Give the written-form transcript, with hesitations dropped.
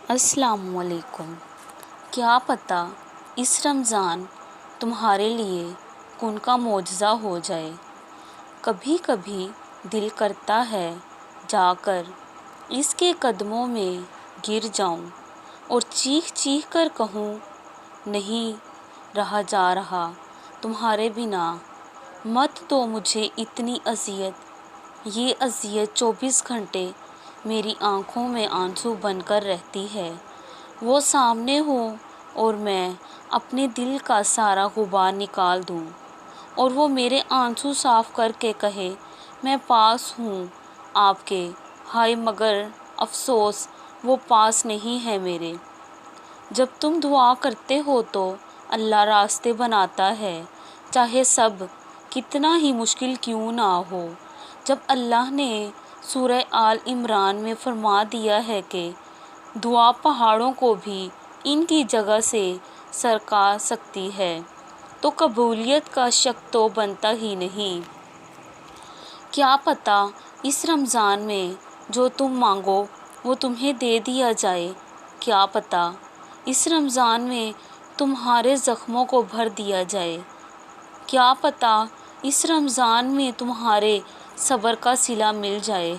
السلام علیکم۔ کیا پتہ اس رمضان تمہارے لیے کن کا معجزہ ہو جائے۔ کبھی کبھی دل کرتا ہے جا کر اس کے قدموں میں گر جاؤں اور چیخ چیخ کر کہوں نہیں رہا جا رہا تمہارے بنا، مت دو مجھے اتنی اذیت۔ یہ اذیت 24 گھنٹے میری آنکھوں میں آنسو بن کر رہتی ہے۔ وہ سامنے ہو اور میں اپنے دل کا سارا غبار نکال دوں اور وہ میرے آنسو صاف کر کے کہے میں پاس ہوں آپ کے، ہائے مگر افسوس وہ پاس نہیں ہے میرے۔ جب تم دعا کرتے ہو تو اللہ راستے بناتا ہے، چاہے سب کتنا ہی مشکل کیوں نہ ہو۔ جب اللہ نے سورہ آل عمران میں فرما دیا ہے کہ دعا پہاڑوں کو بھی ان کی جگہ سے سرکا سکتی ہے، تو قبولیت کا شک تو بنتا ہی نہیں۔ کیا پتہ اس رمضان میں جو تم مانگو وہ تمہیں دے دیا جائے۔ کیا پتہ اس رمضان میں تمہارے زخموں کو بھر دیا جائے۔ کیا پتہ اس رمضان میں تمہارے صبر کا صلہ مل جائے۔